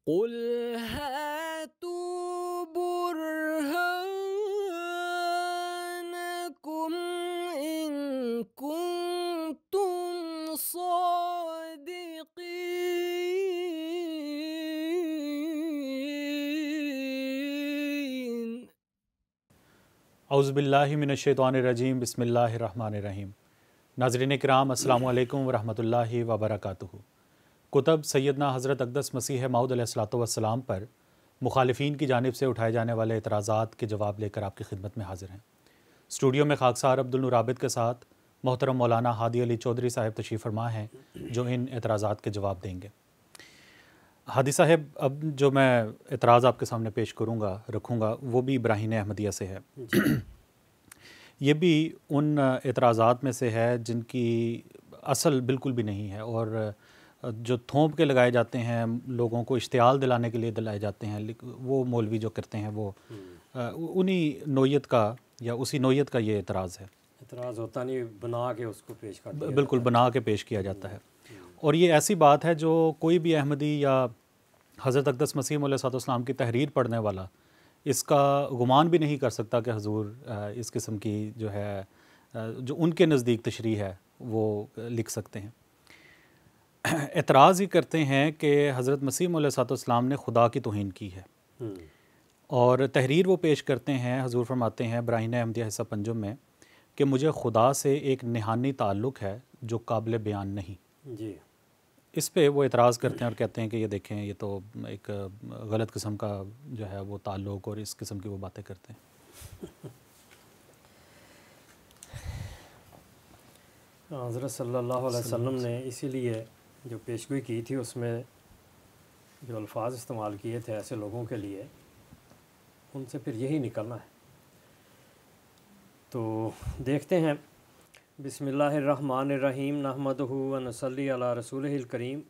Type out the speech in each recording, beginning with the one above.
قل هاتوا برهانكم إن كنتم صادقين. اعوذ باللہ من الشیطان الرجیم، بسم اللہ الرحمن الرحیم۔ ناظرین کرام، السلام علیکم ورحمۃ اللہ وبرکاتہ۔ کتب سیدنا حضرت اقدس مسیح موعود علیہ الصلوۃ والسلام پر مخالفین کی جانب سے اٹھائے جانے والے اعتراضات کے جواب لے کر آپ کی خدمت میں حاضر ہیں۔ اسٹوڈیو میں خاکسار عبد النور عابد کے ساتھ محترم مولانا ہادی علی چودھری صاحب تشریف فرما ہیں جو ان اعتراضات کے جواب دیں گے۔ ہادی صاحب، اب جو میں اعتراض آپ کے سامنے پیش رکھوں گا وہ بھی براہین احمدیہ سے ہے۔ یہ بھی ان اعتراضات میں سے ہے جن کی اصل بالکل بھی نہیں ہے، اور جو تھوپ کے لگائے جاتے ہیں، لوگوں کو اشتعال دلانے کے لیے دلائے جاتے ہیں، وہ مولوی جو کرتے ہیں وہ انہی نوعیت کا یا اسی نوعیت کا یہ اعتراض ہے۔ اعتراض ہوتا نہیں، بنا کے اس کو پیش کر دیا، بالکل بنا کے پیش کیا جاتا ہے۔ اور یہ ایسی بات ہے جو کوئی بھی احمدی یا حضرت اقدس مسیح علیہ السلام کی تحریر پڑھنے والا اس کا گمان بھی نہیں کر سکتا کہ حضور اس قسم کی جو ہے جو ان کے نزدیک تشریح ہے وہ لکھ سکتے ہیں۔ اعتراض ہی کرتے ہیں کہ حضرت مسیح علیہ السلام نے خدا کی توہین کی ہے، اور تحریر وہ پیش کرتے ہیں، حضور فرماتے ہیں براہین احمدیہ حصہ پنجم میں کہ مجھے خدا سے ایک نہانی تعلق ہے جو قابل بیان نہیں۔ جی، اس پہ وہ اعتراض کرتے ہیں اور کہتے ہیں کہ یہ دیکھیں، یہ تو ایک غلط قسم کا جو ہے وہ تعلق، اور اس قسم کی وہ باتیں کرتے ہیں۔ حضرت صلی اللہ علیہ وسلم نے اسی لیے جو پیشگوئی کی تھی اس میں جو الفاظ استعمال کیے تھے ایسے لوگوں کے لیے، ان سے پھر یہی نکلنا ہے۔ تو دیکھتے ہیں، بسم اللہ الرحمن الرحیم، نحمدہ و نصلی علی رسولہ الکریم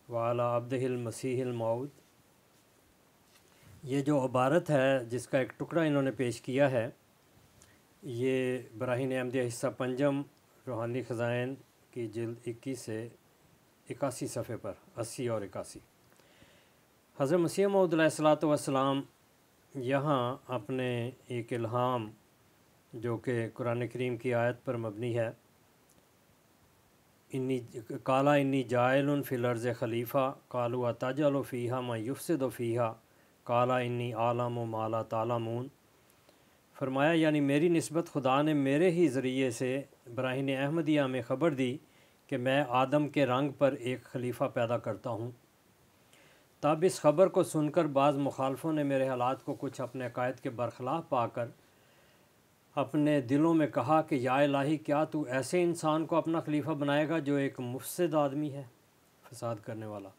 وعلی عبدہ المسیح الموعود۔ یہ جو عبارت ہے جس کا ایک ٹکڑا انہوں نے پیش کیا ہے، یہ براہین احمدیہ حصہ پنجم روحانی خزائن کی جلد 21 سے 81 صفحے پر 80 اور 81۔ حضرت مسیح موعود علیہ السلام یہاں اپنے ایک الہام جو کہ قرآن کریم کی آیت پر مبنی ہے، قال انی جاعل فی الارض خلیفہ قالوا اتجعل فیہا من یفسد فیہا قال انی اعلم ما لا تعلمون، فرمایا یعنی میری نسبت خدا نے میرے ہی ذریعے سے براہین احمدیہ میں خبر دی کہ میں آدم کے رنگ پر ایک خلیفہ پیدا کرتا ہوں۔ تب اس خبر کو سن کر بعض مخالفوں نے میرے حالات کو کچھ اپنے عقائد کے برخلاف پا کر اپنے دلوں میں کہا کہ یا الہی، کیا تو ایسے انسان کو اپنا خلیفہ بنائے گا جو ایک مفسد آدمی ہے، فساد کرنے والا،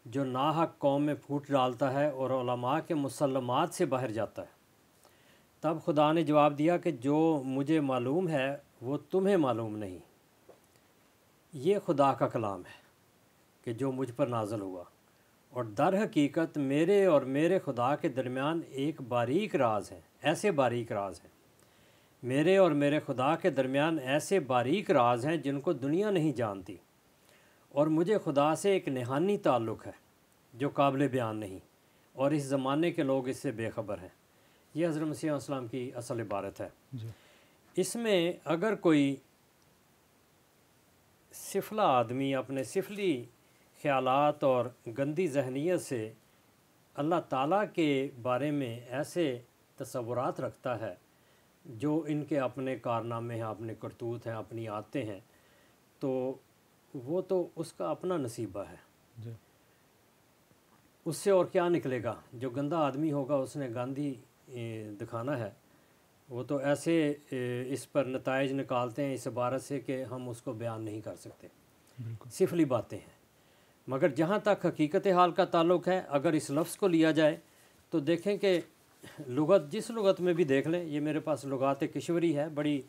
جو ناحق قوم میں پھوٹ ڈالتا ہے اور علماء کے مسلمات سے باہر جاتا ہے۔ تب خدا نے جواب دیا کہ جو مجھے معلوم ہے وہ تمہیں معلوم نہیں۔ یہ خدا کا کلام ہے کہ جو مجھ پر نازل ہوا، اور در حقیقت میرے اور میرے خدا کے درمیان ایک باریک راز ہے، ایسے باریک راز ہیں میرے اور میرے خدا کے درمیان ایسے باریک راز ہیں جن کو دنیا نہیں جانتی، اور مجھے خدا سے ایک نہانی تعلق ہے جو قابل بیان نہیں، اور اس زمانے کے لوگ اس سے بے خبر ہیں۔ یہ حضرت مسیح علیہ السلام کی اصل عبارت ہے۔ اس میں اگر کوئی سفلا آدمی اپنے سفلی خیالات اور گندی ذہنیت سے اللہ تعالیٰ کے بارے میں ایسے تصورات رکھتا ہے جو ان کے اپنے کارنامے ہیں، اپنے کرتوت ہیں، اپنی عادتیں ہیں، تو وہ تو اس کا اپنا نصیبہ ہے، اس سے اور کیا نکلے گا؟ جو گندا آدمی ہوگا اس نے گاندھی دکھانا ہے، وہ تو ایسے اس پر نتائج نکالتے ہیں اس عبارت سے کہ ہم اس کو بیان نہیں کر سکتے، سفلی باتیں ہیں۔ مگر جہاں تک حقیقت حال کا تعلق ہے، اگر اس لفظ کو لیا جائے تو دیکھیں کہ لغت، جس لغت میں بھی دیکھ لیں، یہ میرے پاس لغات کشوری ہے، بڑی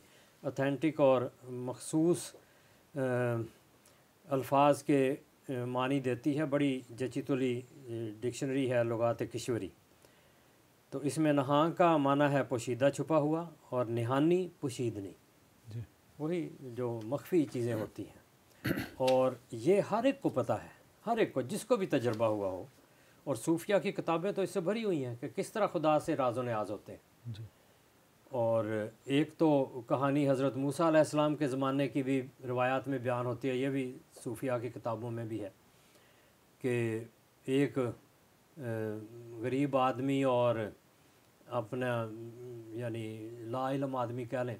اتھینٹک اور مخصوص الفاظ کے معنی دیتی ہے، بڑی جچی تلی ڈکشنری ہے لغات کشوری۔ تو اس میں نہاں کا معنی ہے پوشیدہ چھپا ہوا، اور نہانی پوشیدنی، وہی جو مخفی چیزیں ہوتی ہیں، اور یہ ہر ایک کو پتہ ہے، ہر ایک کو، جس کو بھی تجربہ ہوا ہو اور صوفیہ کی کتابیں تو اس سے بھری ہوئی ہیں کہ کس طرح خدا سے راز و نیاز ہوتے ہیں. جی. اور ایک تو کہانی حضرت موسیٰ علیہ السلام کے زمانے کی بھی روایات میں بیان ہوتی ہے، یہ بھی صوفیہ کی کتابوں میں بھی ہے کہ ایک غریب آدمی اور اپنا یعنی لا علم آدمی کہہ لیں،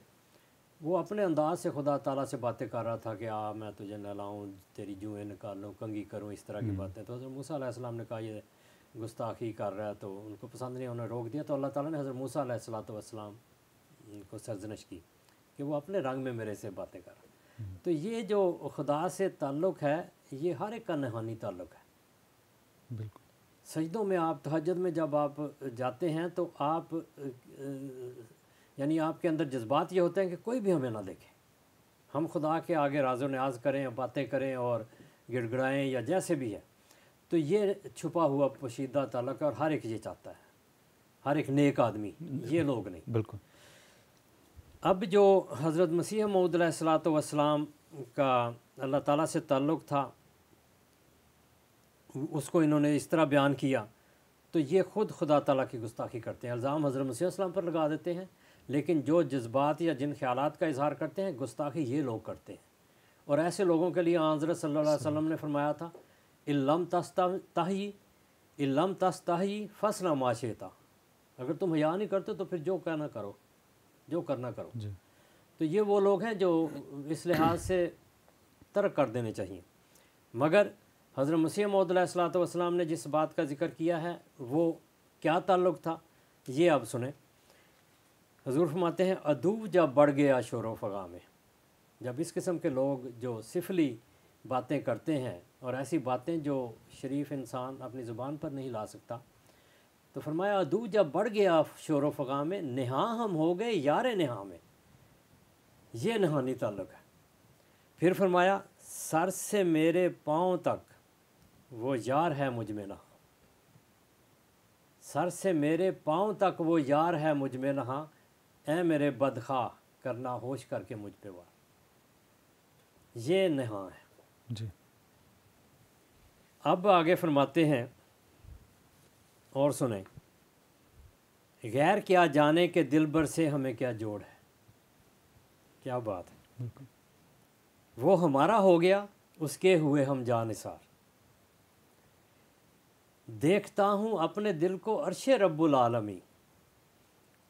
وہ اپنے انداز سے خدا تعالیٰ سے باتیں کر رہا تھا کہ میں تجھے نہلاؤں، تیری جوئیں نکالوں، کنگھی کروں، اس طرح کی باتیں. تو حضرت موسیٰ علیہ السلام نے کہا یہ گستاخی کر رہا ہے، تو ان کو پسند نہیں، انہوں نے روک دیا. تو اللہ تعالیٰ نے حضرت موسیٰ علیہ السلام کو سرزنش کی کہ وہ اپنے رنگ میں میرے سے باتیں کر رہا ہے. تو یہ جو خدا سے تعلق ہے یہ ہر ایک کا نہانی تعلق ہے. بالکل. سجدوں میں آپ تہجد میں جب آپ جاتے ہیں تو آپ یعنی آپ کے اندر جذبات یہ ہوتے ہیں کہ کوئی بھی ہمیں نہ دیکھے، ہم خدا کے آگے راز و نیاز کریں، باتیں کریں اور گڑ گڑائیں یا جیسے بھی ہے. تو یہ چھپا ہوا پوشیدہ تعلق ہے اور ہر ایک یہ چاہتا ہے، ہر ایک نیک آدمی، یہ لوگ نہیں. بالکل. اب جو حضرت مسیح موعود علیہ السلام کا اللہ تعالیٰ سے تعلق تھا اس کو انہوں نے اس طرح بیان کیا، تو یہ خود خدا تعالیٰ کی گستاخی کرتے ہیں. الزام حضرت مسیح السلام پر لگا دیتے ہیں، لیکن جو جذبات یا جن خیالات کا اظہار کرتے ہیں گستاخی یہ لوگ کرتے ہیں. اور ایسے لوگوں کے لیے حضرت صلی اللہ علیہ وسلم نے فرمایا تھا اِلَّمْ تَسْتَحْیِ فَاصْنَعْ مَا شِئْتَ، اگر تم حیا نہیں کرتے تو پھر جو کہنا کرو، جو کرنا کرو. جی. تو یہ وہ لوگ ہیں جو اس لحاظ سے ترک کر دینے چاہیے. مگر حضرت مسیح موعود علیہ السلام نے جس بات کا ذکر کیا ہے وہ کیا تعلق تھا یہ آپ سنیں. حضور فرماتے ہیں عدو جب بڑھ گیا شور و فغاں میں، جب اس قسم کے لوگ جو سفلی باتیں کرتے ہیں اور ایسی باتیں جو شریف انسان اپنی زبان پر نہیں لا سکتا، تو فرمایا عدو جب بڑھ گیا شور و فغاں میں، نہاں ہم ہو گئے یار نہاں میں. یہ نہانی تعلق ہے. پھر فرمایا سر سے میرے پاؤں تک وہ یار ہے مجھ میں نہاں، سر سے میرے پاؤں تک وہ یار ہے مجھ میں نہاں، اے میرے بدخواہ کرنا ہوش کر کے مجھ پہ وار. یہ نہاں ہے. جی. اب آگے فرماتے ہیں اور سنیں، غیر کیا جانے کے دلبر سے ہمیں کیا جوڑ ہے. کیا بات ہے. بالکل. وہ ہمارا ہو گیا اس کے ہوئے ہم جانثار، دیکھتا ہوں اپنے دل کو عرش رب العالمی،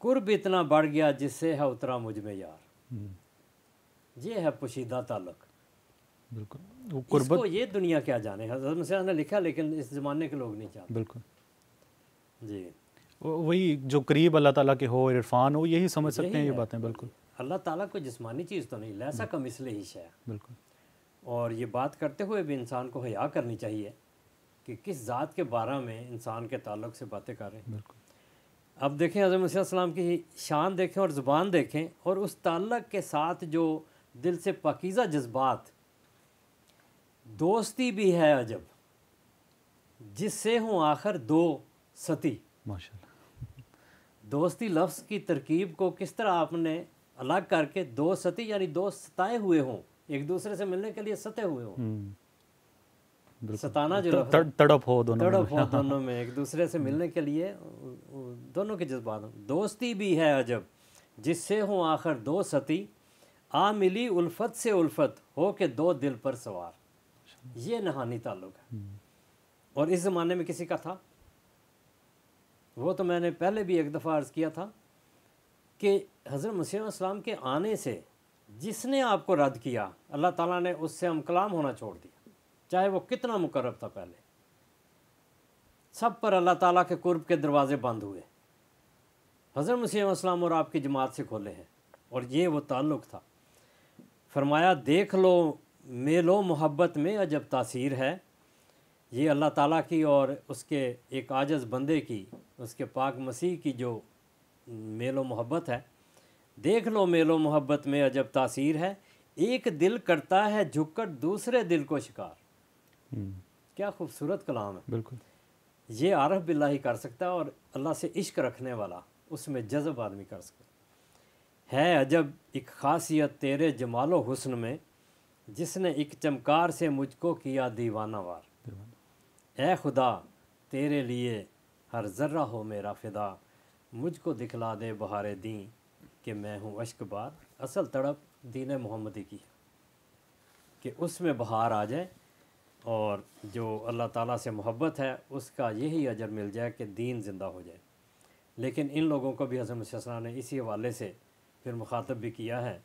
قرب اتنا بڑھ گیا جس سے ہے اترا مجھ میں یار. یہ ہے پوشیدہ تعلق. بالکل. وہ اس کو یہ دنیا کیا جانے. حضرت مسیح نے لکھا لیکن اس زمانے کے لوگ نہیں جانتے. بالکل. جی. وہی جو قریب اللہ تعالیٰ کے ہو، عرفان ہو، یہی سمجھ سکتے ہیں یہ باتیں. بالکل. اللہ تعالیٰ کو جسمانی چیز تو نہیں، لیسا کمثلہ ہی شیء. بالکل. اور یہ بات کرتے ہوئے بھی انسان کو حیا کرنی چاہیے کہ کس ذات کے بارے میں انسان کے تعلق سے باتیں کر رہے ہیں. بالکل. اب دیکھیں حضرت مسیح السلام کی شان دیکھیں اور زبان دیکھیں، اور اس تعلق کے ساتھ جو دل سے پاکیزہ جذبات. دوستی بھی ہے عجب جس سے ہوں آخر دو ستی. ماشاء اللہ. دوستی لفظ کی ترکیب کو کس طرح آپ نے الگ کر کے دو ستی یعنی دو ستائے ہوئے ہوں، ایک دوسرے سے ملنے کے لیے ستے ہوئے ہوں. ستانا جو تڑپ ہو دونوں میں ایک دوسرے سے ملنے کے لیے دونوں کے جذبات ہوں. دوستی بھی ہے عجب جس سے ہوں آخر دو ستی، آ ملی الفت سے الفت ہو کے دو دل پر سوار. یہ نہانی تعلق ہے. اور اس زمانے میں کسی کا تھا؟ وہ تو میں نے پہلے بھی ایک دفعہ عرض کیا تھا کہ حضرت مسیح السلام کے آنے سے جس نے آپ کو رد کیا اللہ تعالیٰ نے اس سے ہم کلام ہونا چھوڑ دیا، چاہے وہ کتنا مقرب تھا. پہلے سب پر اللہ تعالیٰ کے قرب کے دروازے بند ہوئے، حضرت مسیح السلام اور آپ کی جماعت سے کھولے ہیں. اور یہ وہ تعلق تھا. فرمایا دیکھ لو میل و محبت میں عجب تاثیر ہے. یہ اللہ تعالیٰ کی اور اس کے ایک عاجز بندے کی، اس کے پاک مسیح کی جو میل و محبت ہے. دیکھ لو میل و محبت میں عجب تاثیر ہے، ایک دل کرتا ہے جھک کر دوسرے دل کو شکار. کیا خوبصورت کلام ہے. بالکل. یہ عارف باللہ ہی کر سکتا ہے، اور اللہ سے عشق رکھنے والا اس میں جذب آدمی کر سکتا ہے. عجب ایک خاصیت تیرے جمال و حسن میں، جس نے ایک چمکار سے مجھ کو کیا دیوانہ وار. اے خدا تیرے لیے ہر ذرہ ہو میرا فدا، مجھ کو دکھلا دے بہار دین کہ میں ہوں اشک بار۔ اصل تڑپ دین محمدی کی ہے کہ اس میں بہار آ جائے، اور جو اللہ تعالیٰ سے محبت ہے اس کا یہی اجر مل جائے کہ دین زندہ ہو جائے۔ لیکن ان لوگوں کو بھی حضرت مسیح صلی اللہ علیہ وسلم نے اسی حوالے سے پھر مخاطب بھی کیا ہے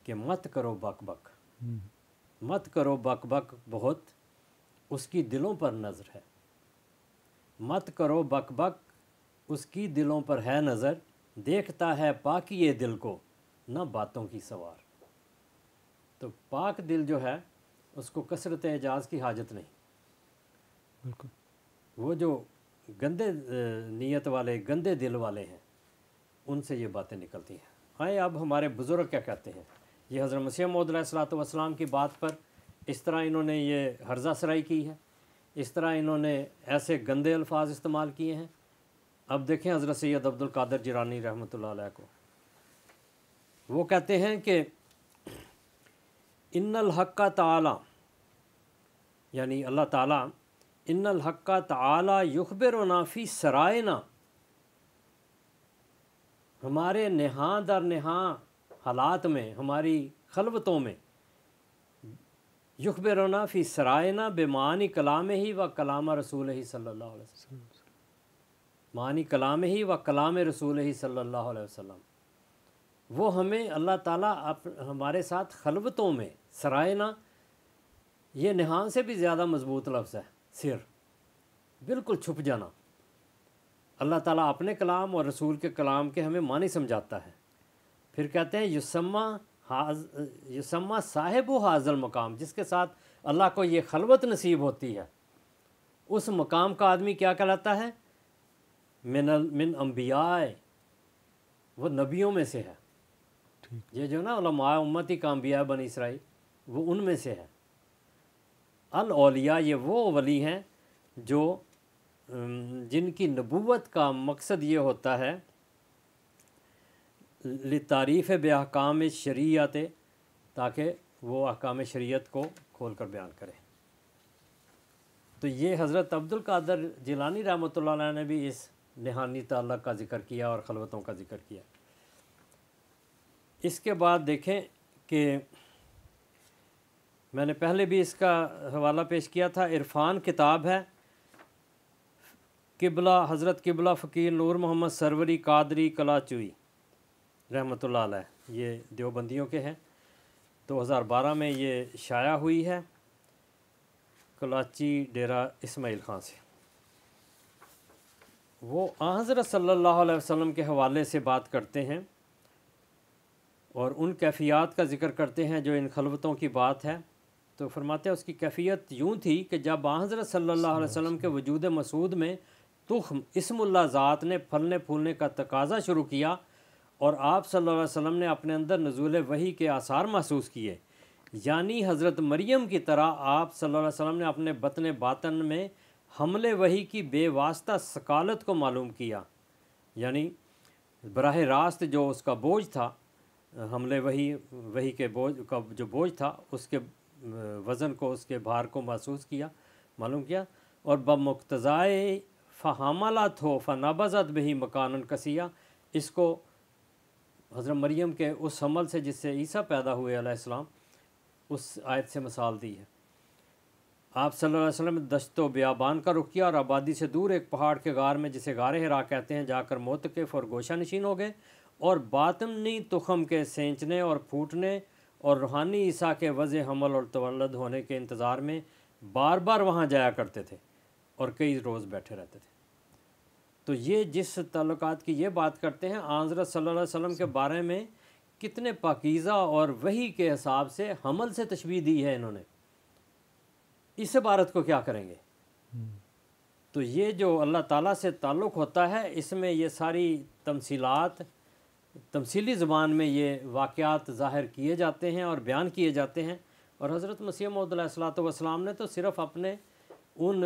کہ مت کرو بک بک، مت کرو بک بک، بہت اس کی دلوں پر نظر ہے، مت کرو بک بک اس کی دلوں پر ہے نظر، دیکھتا ہے پاکی یہ دل کو نہ باتوں کی سوار۔ تو پاک دل جو ہے اس کو کثرت اعجاز کی حاجت نہیں، بالکل وہ جو گندے نیت والے گندے دل والے ہیں ان سے یہ باتیں نکلتی ہیں۔ آئے اب ہمارے بزرگ کیا کہتے ہیں، یہ حضرت مسیح موعود علیہ الصلوۃ والسلام کی بات پر اس طرح انہوں نے یہ ہرزہ سرائی کی ہے، اس طرح انہوں نے ایسے گندے الفاظ استعمال کیے ہیں۔ اب دیکھیں حضرت سید عبد القادر جیلانی رحمۃ اللہ علیہ کو، وہ کہتے ہیں کہ ان الحق تعالی، یعنی اللہ تعالیٰ، ان الحق تعالی یخبرنا فی سرائنا، ہمارے نہاں در نہاں حالات میں، ہماری خلوتوں میں، یخبرنا فی سرائنا بمعانی کلام ہی و کلام رسول ہی صلی اللہ علیہ وسلم، معنی کلام ہی و کلام رسول ہی صلی اللہ علیہ وسلم، وہ ہمیں اللہ تعالیٰ ہمارے ساتھ خلوتوں میں، سرائنا یہ نہاں سے بھی زیادہ مضبوط لفظ ہے، سر، بالکل چھپ جانا، اللہ تعالیٰ اپنے کلام اور رسول کے کلام کے ہمیں معنی سمجھاتا ہے۔ پھر کہتے ہیں یسمہ صاحب و حاضل مقام، جس کے ساتھ اللہ کو یہ خلوت نصیب ہوتی ہے اس مقام کا آدمی کیا کہلاتا ہے؟ من انبیاء، وہ نبیوں میں سے ہے۔ یہ جو نا علماء امتی کا انبیاء بنی اسرائیل، وہ ان میں سے ہے۔ الاولیاء، یہ وہ ولی ہیں جو جن کی نبوت کا مقصد یہ ہوتا ہے لتعریف باحکام شریعت، تاکہ وہ احکام شریعت کو کھول کر بیان کرے۔ تو یہ حضرت عبد القادر جیلانی رحمۃ اللہ علیہ نے بھی اس نہانی تعلق کا ذکر کیا اور خلوتوں کا ذکر کیا۔ اس کے بعد دیکھیں کہ میں نے پہلے بھی اس کا حوالہ پیش کیا تھا، عرفان کتاب ہے، قبلہ حضرت قبلہ فقیر نور محمد سروری قادری کلاچوئی رحمۃ اللہ علیہ، یہ دیوبندیوں کے ہیں، 2012 میں یہ شائع ہوئی ہے کلاچی ڈیرہ اسماعیل خان سے۔ وہ حضرت صلی اللہ علیہ وسلم کے حوالے سے بات کرتے ہیں اور ان کیفیات کا ذکر کرتے ہیں جو ان خلوتوں کی بات ہے۔ تو فرماتے ہیں اس کی کیفیت یوں تھی کہ جب حضرت صلی اللہ علیہ وسلم کے وجود مسعود میں تخم اسم اللہ ذات نے پھلنے پھولنے کا تقاضا شروع کیا، اور آپ صلی اللہ علیہ وسلم نے اپنے اندر نزول وحی کے آثار محسوس کیے، یعنی حضرت مریم کی طرح آپ صلی اللہ علیہ وسلم نے اپنے بطن باطن میں حمل وحی کی بے واسطہ ثقالت کو معلوم کیا، یعنی براہ راست جو اس کا بوجھ تھا، حمل وحی کے بوجھ کا جو بوجھ تھا، اس کے وزن کو، اس کے بھار کو محسوس کیا، معلوم کیا، اور بمقتضائے فحاملت ہو فنبذت بہی مکانن کسیہ، اس کو حضرت مریم کے اس حمل سے جس سے عیسیٰ پیدا ہوئے علیہ السلام، اس آیت سے مثال دی ہے۔ آپ صلی اللہ علیہ وسلم نے دشت و بیابان کا رخ کیا اور آبادی سے دور ایک پہاڑ کے غار میں، جسے غار ہرا کہتے ہیں، جا کر معتکف اور گوشہ نشین ہو گئے، اور باطنی تخم کے سینچنے اور پھوٹنے اور روحانی عیسیٰ کے وضع حمل اور تولد ہونے کے انتظار میں بار بار وہاں جایا کرتے تھے اور کئی روز بیٹھے رہتے تھے۔ تو یہ جس تعلقات کی یہ بات کرتے ہیں، حضرت صلی اللہ علیہ وسلم کے بارے میں کتنے پاکیزہ اور وحی کے حساب سے حمل سے تشبیہ دی ہے انہوں نے، اس عبارت کو کیا کریں گے؟ تو یہ جو اللہ تعالیٰ سے تعلق ہوتا ہے، اس میں یہ ساری تمثیلات، تمثیلی زبان میں یہ واقعات ظاہر کیے جاتے ہیں اور بیان کیے جاتے ہیں۔ اور حضرت مسیح موعود علیہ الصلوۃ والسلام نے تو صرف اپنے ان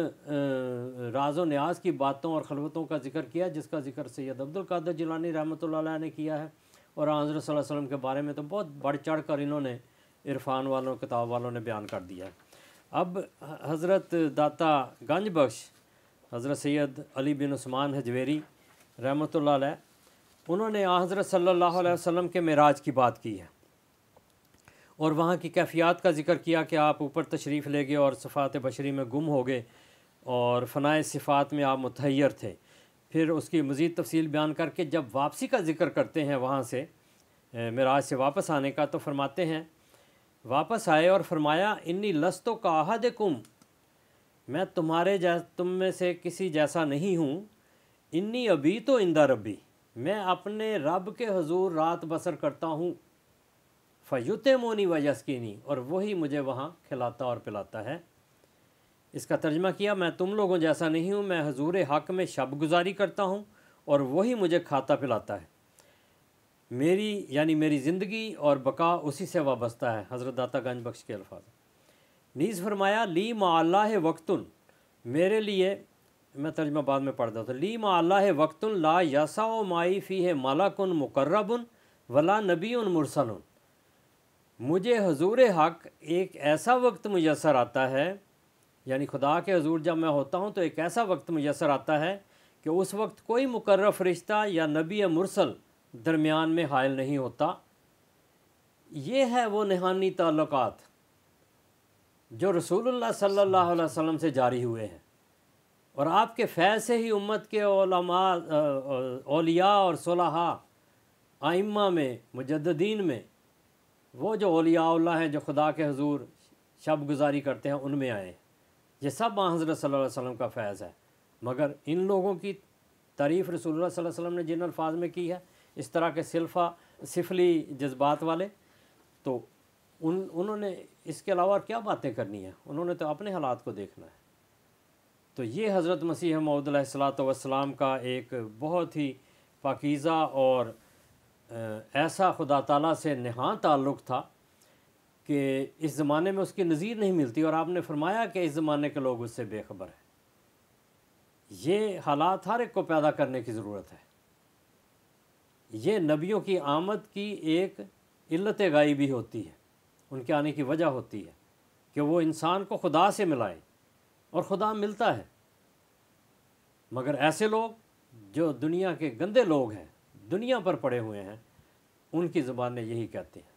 راز و نیاز کی باتوں اور خلوتوں کا ذکر کیا جس کا ذکر سید عبد القادر جیلانی رحمۃ اللہ علیہ نے کیا ہے، اور حضرت صلی اللہ علیہ وسلم کے بارے میں تو بہت بڑھ چڑھ کر انہوں نے عرفان والوں، کتاب والوں نے بیان کر دیا ہے۔ اب حضرت داتا گنج بخش حضرت سید علی بن عثمان حجویری رحمۃ اللہ علیہ، انہوں نے حضرت صلی اللہ علیہ وسلم کے معراج کی بات کی ہے اور وہاں کی کیفیات کا ذکر کیا کہ آپ اوپر تشریف لے گئے اور صفات بشری میں گم ہو گئے اور فنائے صفات میں آپ متحیر تھے۔ پھر اس کی مزید تفصیل بیان کر کے جب واپسی کا ذکر کرتے ہیں وہاں سے معراج سے واپس آنے کا، تو فرماتے ہیں واپس آئے اور فرمایا انی لستو کا احدکم، میں تم میں سے کسی جیسا نہیں ہوں، انی ابھی تو عند ربی، میں اپنے رب کے حضور رات بسر کرتا ہوں، فیطعمنی ویسقینی، اور وہی مجھے وہاں کھلاتا اور پلاتا ہے۔ اس کا ترجمہ کیا، میں تم لوگوں جیسا نہیں ہوں، میں حضور حق میں شب گزاری کرتا ہوں اور وہی مجھے کھاتا پلاتا ہے، میری زندگی اور بقا اسی سے وابستہ ہے۔ حضرت داتا گنج بخش کے الفاظ۔ نیز فرمایا لی مع اللہ وقتن، میرے لیے، میں ترجمہ بعد میں پڑھ دیتا ہوں، لی مع اللہ وقتن لا یسع معی فیہ ملک مقرب ولا نبی مرسل، مجھے حضور حق ایک ایسا وقت میسر آتا ہے، یعنی خدا کے حضور جب میں ہوتا ہوں تو ایک ایسا وقت میسر آتا ہے کہ اس وقت کوئی مقرر فرشتہ یا نبی مرسل درمیان میں حائل نہیں ہوتا۔ یہ ہے وہ نہانی تعلقات جو رسول اللہ صلی اللہ علیہ وسلم سے جاری ہوئے ہیں، اور آپ کے فیض سے ہی امت کے علماء، اولیاء اور صلحاء، ائمہ میں، مجددین میں، وہ جو اولیاء اللہ ہیں جو خدا کے حضور شب گزاری کرتے ہیں، ان میں آئے ہیں۔ یہ سب حضرت صلی اللہ علیہ وسلم کا فیض ہے، مگر ان لوگوں کی تعریف رسول اللہ صلی اللہ علیہ وسلم نے جن الفاظ میں کی ہے، اس طرح کے سفلی جذبات والے، تو انہوں نے اس کے علاوہ کیا باتیں کرنی ہیں، انہوں نے تو اپنے حالات کو دیکھنا ہے۔ تو یہ حضرت مسیح موعود علیہ الصلوۃ والسلام کا ایک بہت ہی پاکیزہ اور ایسا خدا تعالیٰ سے نہاں تعلق تھا کہ اس زمانے میں اس کی نظیر نہیں ملتی، اور آپ نے فرمایا کہ اس زمانے کے لوگ اس سے بے خبر ہیں۔ یہ حالات ہر ایک کو پیدا کرنے کی ضرورت ہے۔ یہ نبیوں کی آمد کی ایک علت غائبی ہوتی ہے، ان کے آنے کی وجہ ہوتی ہے کہ وہ انسان کو خدا سے ملائیں، اور خدا ملتا ہے، مگر ایسے لوگ جو دنیا کے گندے لوگ ہیں، دنیا پر پڑے ہوئے ہیں، ان کی زبان نے یہی کہتے ہیں۔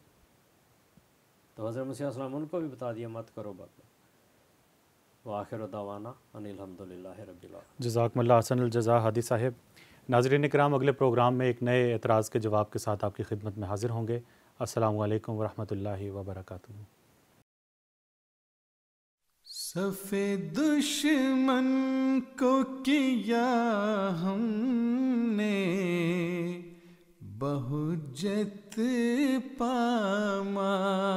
تو حضرت مسیح علیہ السلام ان کو بھی بتا دیا مت کرو بات۔ وآخر دعوانا ان الحمدللہ رب العالمین۔ جزاکم اللہ احسن الجزا ہادی صاحب۔ ناظرین اکرام، اگلے پروگرام میں ایک نئے اعتراض کے جواب کے ساتھ آپ کی خدمت میں حاضر ہوں گے۔ السلام علیکم ورحمۃ اللہ وبرکاتہ۔ صف دشمن کو کیا ہم نے بہجت پامال،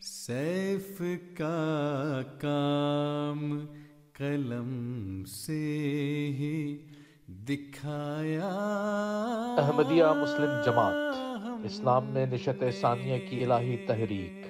سیف کا کام قلم سے ہی دکھایا۔ احمدیہ مسلم جماعت، اسلام میں نشت ثانیہ کی الہی تحریک۔